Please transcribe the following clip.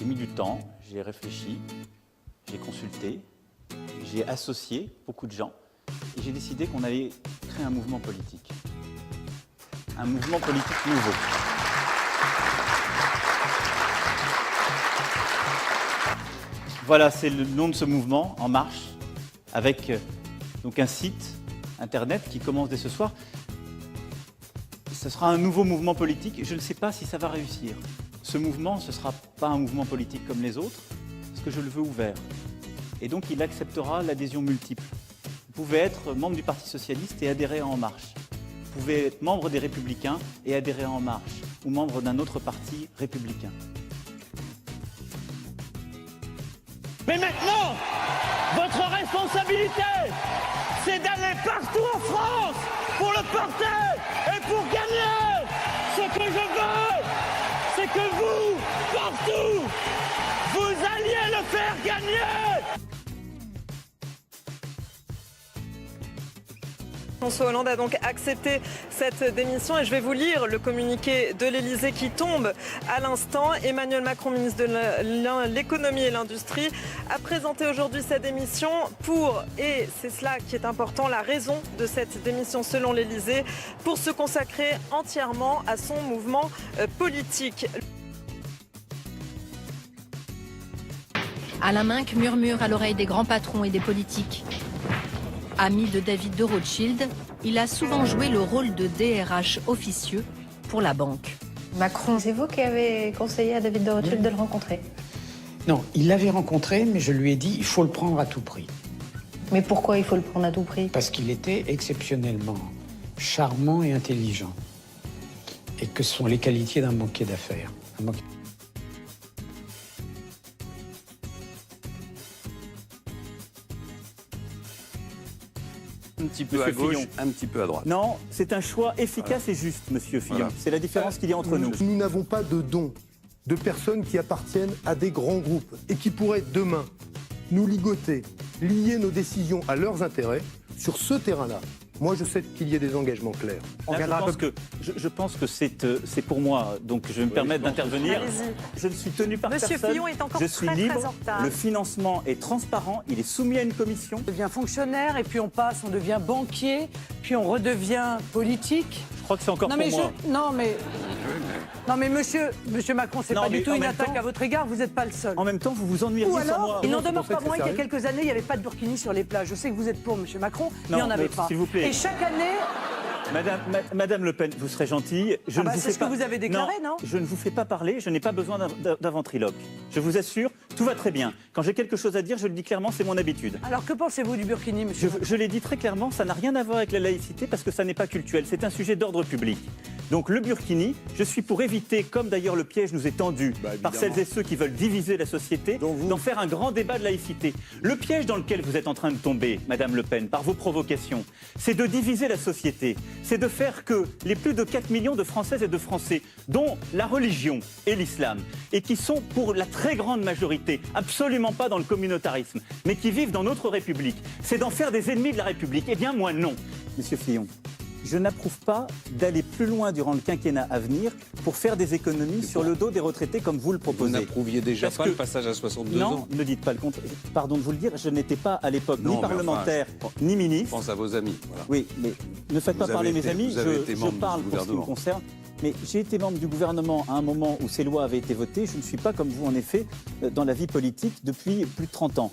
J'ai mis du temps, j'ai réfléchi, j'ai consulté, j'ai associé beaucoup de gens et j'ai décidé qu'on allait créer un mouvement politique. Un mouvement politique nouveau. Voilà, c'est le nom de ce mouvement, En Marche, avec donc un site internet qui commence dès ce soir. Ce sera un nouveau mouvement politique. Je ne sais pas si ça va réussir. Ce mouvement, ce ne sera pas un mouvement politique comme les autres, parce que je le veux ouvert. Et donc, il acceptera l'adhésion multiple. Vous pouvez être membre du Parti Socialiste et adhérer à En Marche. Vous pouvez être membre des Républicains et adhérer à En Marche, ou membre d'un autre parti républicain. Mais maintenant, votre responsabilité, c'est d'aller partout en France pour le porter et pour gagner. Ce que je veux, c'est que vous, partout, vous alliez le faire gagner. François Hollande a donc accepté cette démission et je vais vous lire le communiqué de l'Elysée qui tombe à l'instant. Emmanuel Macron, ministre de l'économie et l'industrie, a présenté aujourd'hui sa démission pour, et c'est cela qui est important, la raison de cette démission selon l'Elysée, pour se consacrer entièrement à son mouvement politique. Alain Minc murmure à l'oreille des grands patrons et des politiques. Ami de David de Rothschild, il a souvent joué le rôle de DRH officieux pour la banque. Macron, c'est vous qui avez conseillé à David de Rothschild de le rencontrer? Non, il l'avait rencontré, mais je lui ai dit il faut le prendre à tout prix. Mais pourquoi il faut le prendre à tout prix? Parce qu'il était exceptionnellement charmant et intelligent. Et que ce sont les qualités d'un banquier d'affaires. Un petit peu à gauche, un petit peu à droite. Non, c'est un choix efficace et juste, monsieur Fillon. Voilà. C'est la différence qu'il y a entre nous. Nous n'avons pas de dons de personnes qui appartiennent à des grands groupes et qui pourraient demain nous ligoter, lier nos décisions à leurs intérêts sur ce terrain-là. Moi, je sais qu'il y ait des engagements clairs. Là, je pense que c'est pour moi, donc je vais me permettre d'intervenir. Je ne suis tenu par Monsieur personne. Fillon est encore je suis très, libre. très en retard. Le financement est transparent, il est soumis à une commission. On devient fonctionnaire et puis on passe, on devient banquier, puis on redevient politique. Je crois que c'est encore Non pour mais, moi. non mais monsieur Macron, c'est Non, pas mais du tout en une même attaque temps- à votre égard, vous n'êtes pas le seul. En même temps, vous vous ennuyeriez Ou sans alors, moi. il n'en Non, c'est demeure pour ça pas que moins c'est qu'il y a sérieux. quelques années, il n'y avait pas de burkini sur les plages. Je sais que vous êtes pour, monsieur Macron, mais il n'y en avait l'autre, pas. s'il vous plaît. Et chaque année... Madame Le Pen, vous serez gentille. Je ne vous c'est fais ce que vous avez déclaré, non? Je ne vous fais pas parler, je n'ai pas besoin d'un ventriloque. Je vous assure, tout va très bien. Quand j'ai quelque chose à dire, je le dis clairement, c'est mon habitude. Alors que pensez-vous du burkini, monsieur Macron? Je l'ai dit très clairement, ça n'a rien à voir avec la laïcité parce que ça n'est pas cultuel, c'est un sujet d'ordre public. Donc le burkini, je suis pour éviter, comme d'ailleurs le piège nous est tendu par celles et ceux qui veulent diviser la société, d'en faire un grand débat de laïcité. Le piège dans lequel vous êtes en train de tomber, Madame Le Pen, par vos provocations, c'est de diviser la société, c'est de faire que les plus de 4 millions de Françaises et de Français, dont la religion et l'islam, et qui sont pour la très grande majorité absolument pas dans le communautarisme, mais qui vivent dans notre République, c'est d'en faire des ennemis de la République. Eh bien moi non, Monsieur Fillon. Je n'approuve pas d'aller plus loin durant le quinquennat à venir pour faire des économies sur le dos des retraités comme vous le Vous proposez. n'approuviez déjà Parce pas que- le passage à 62 Non, ans. ne dites pas le contraire. Pardon de vous le dire, je n'étais pas à l'époque Non, ni mais enfin, parlementaire, je ni Je ministre. pense à vos amis. Voilà. Oui, mais ne faites pas Vous parler avez mes été- amis, vous avez je été membre du parle pour ce qui me gouvernement. concerne. Mais j'ai été membre du gouvernement à un moment où ces lois avaient été votées. Je ne suis pas comme vous, en effet, dans la vie politique depuis plus de 30 ans.